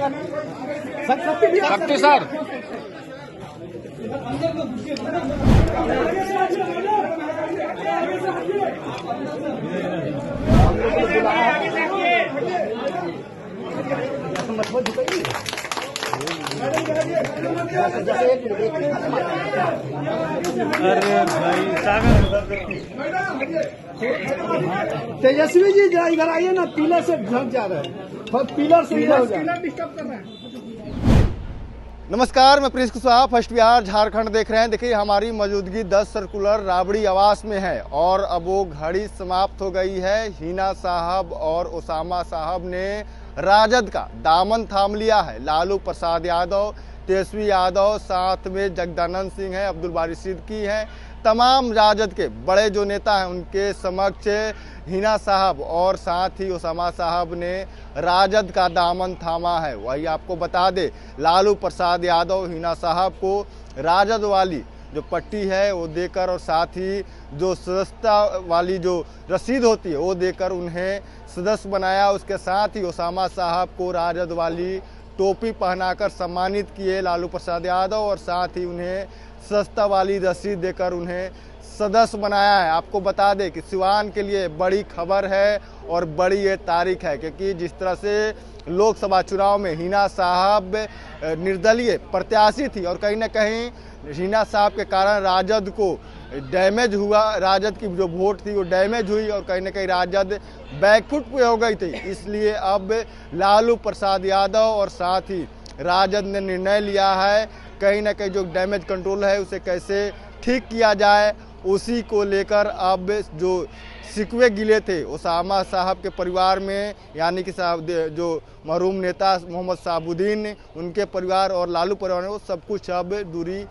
शक्ति सर अरे भाई सागर तेजस्वी जी इधर आइए ना, पिलर से ढक जा रहे हैं, पिलर से इधर डिस्टर्ब कर रहे हैं। नमस्कार, मैं प्रिंस कुशवाहा, फर्स्ट बिहार झारखंड देख रहे हैं। देखिए, हमारी मौजूदगी 10 सर्कुलर राबड़ी आवास में है और अब वो घड़ी समाप्त हो गई है। हिना साहब और ओसामा साहब ने राजद का दामन थाम लिया है। लालू प्रसाद यादव, तेजस्वी यादव, साथ में जगदानंद सिंह है, अब्दुल बारी सिद्दीकी हैं, तमाम राजद के बड़े जो नेता हैं उनके समक्ष हिना साहब और साथ ही ओसामा साहब ने राजद का दामन थामा है। वही आपको बता दे, लालू प्रसाद यादव हिना साहब को राजद वाली जो पट्टी है वो देकर और साथ ही जो सदस्यता वाली जो रसीद होती है वो देकर उन्हें सदस्य बनाया। उसके साथ ही ओसामा साहब को राजद वाली टोपी पहनाकर सम्मानित किए लालू प्रसाद यादव और साथ ही उन्हें सदस्यता वाली रसीद देकर उन्हें सदस्य बनाया है। आपको बता दें कि सिवान के लिए बड़ी खबर है और बड़ी ये तारीख है, क्योंकि जिस तरह से लोकसभा चुनाव में हिना साहब निर्दलीय प्रत्याशी थी और कहीं ना कहीं हिना साहब के कारण राजद को डैमेज हुआ, राजद की जो वोट थी वो डैमेज हुई और कहीं ना कहीं राजद बैकफुट पे हो गई थी। इसलिए अब लालू प्रसाद यादव और साथ ही राजद ने निर्णय लिया है कहीं ना कहीं जो डैमेज कंट्रोल है उसे कैसे ठीक किया जाए। उसी को लेकर अब जो शिकवे गिले थे ओसामा साहब के परिवार में, यानी कि साहब जो मरहूम नेता मोहम्मद शहाबुद्दीन, उनके परिवार और लालू परिवार में, वो सब कुछ अब दूरी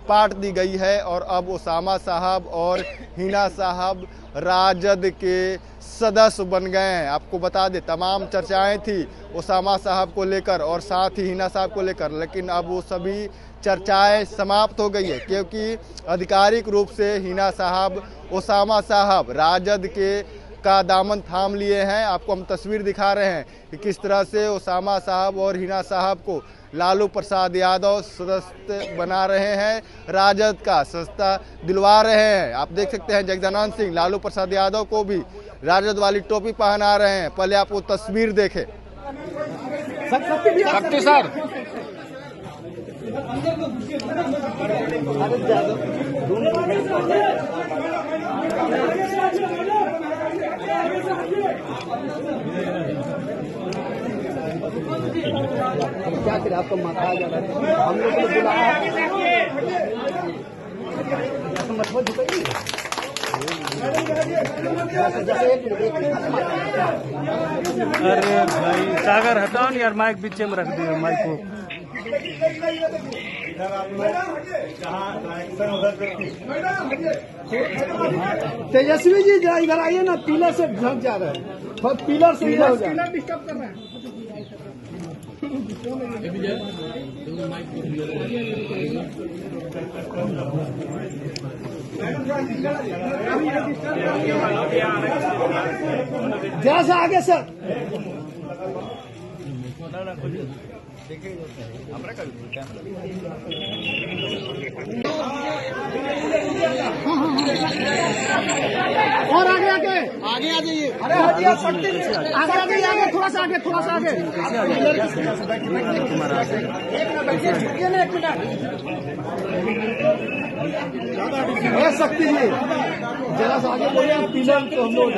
पाट दी गई है और अब ओसामा साहब और हिना साहब राजद के सदस्य बन गए हैं। आपको बता दें, तमाम चर्चाएं थी ओसामा साहब को लेकर और साथ ही हिना साहब को लेकर, लेकिन अब वो सभी चर्चाएं समाप्त हो गई है, क्योंकि आधिकारिक रूप से हिना साहब, ओसामा साहब राजद के का दामन थाम लिए हैं। आपको हम तस्वीर दिखा रहे हैं कि किस तरह से ओसामा साहब और हिना साहब को लालू प्रसाद यादव सदस्य बना रहे हैं, राजद का सदस्यता दिलवा रहे हैं। आप देख सकते हैं जगदानंद सिंह लालू प्रसाद यादव को भी राजद वाली टोपी पहना रहे हैं। पहले आप वो तस्वीर देखें। शक्ति सर क्या करें, आपको माथा जा रहा है, हम लोग को बुलाया मत झुकाइए। अरे भाई सागर हटाओ यार, माइक बीच में रख दियो माइक को। तेजस्वी जी इधर आइए ना, पिलर से ढक जा रहे हैं, पिलर से इधर डिस्टर्ब कर रहे हैं। जरा सा आगे सर। और आगे आगे आगे आ जाइए। अरे आगे आगे आगे थोड़ा सा आगे, थोड़ा सा आगे। शक्ति जी जरा सा आगे बोलिए, पिलर तो हम लोग।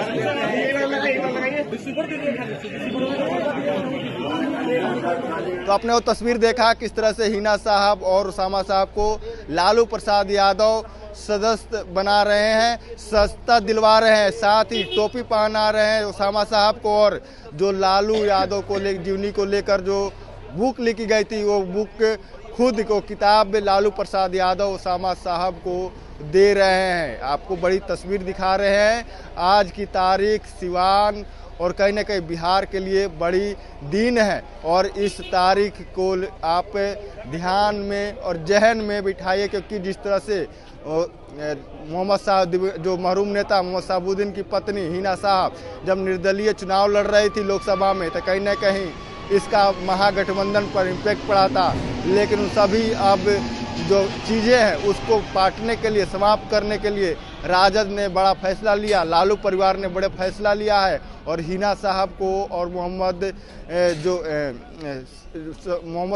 तो आपने वो तस्वीर देखा किस तरह से हिना साहब और ओसामा साहब को लालू प्रसाद यादव सदस्य बना रहे हैं, सदस्यता दिलवा रहे हैं, साथ ही टोपी पहना रहे हैं ओसामा साहब को। और जो लालू यादव को जीवनी को लेकर जो बुक लिखी गई थी वो बुक खुद को किताब लालू प्रसाद यादव ओसामा साहब को दे रहे हैं। आपको बड़ी तस्वीर दिखा रहे हैं। आज की तारीख सिवान और कहीं ना कहीं बिहार के लिए बड़ी दिन है और इस तारीख को आप ध्यान में और जहन में बिठाइए, क्योंकि जिस तरह से मोहम्मद साहब जो मरहूम नेता मोहम्मद शहाबुद्दीन की पत्नी हिना साहब जब निर्दलीय चुनाव लड़ रही थी लोकसभा में, तो कहीं ना कहीं इसका महागठबंधन पर इम्पैक्ट पड़ा था, लेकिन उन सभी अब जो चीज़ें हैं उसको पाटने के लिए, समाप्त करने के लिए राजद ने बड़ा फैसला लिया, लालू परिवार ने बड़े फैसला लिया है और हिना साहब को और मोहम्मद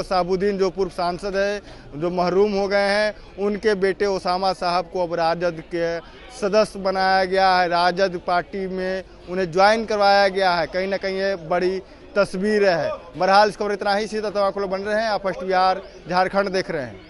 शहाबुद्दीन जो पूर्व सांसद है, जो महरूम हो गए हैं, उनके बेटे ओसामा साहब को अब राजद के सदस्य बनाया गया है। राजद पार्टी में उन्हें ज्वाइन करवाया गया है। कहीं ना कहीं ये बड़ी तस्वीर है। बहरहाल इस खबर इतना ही। सीधा तमाम लोग बन रहे हैं। आप फर्स्ट बिहार झारखंड देख रहे हैं।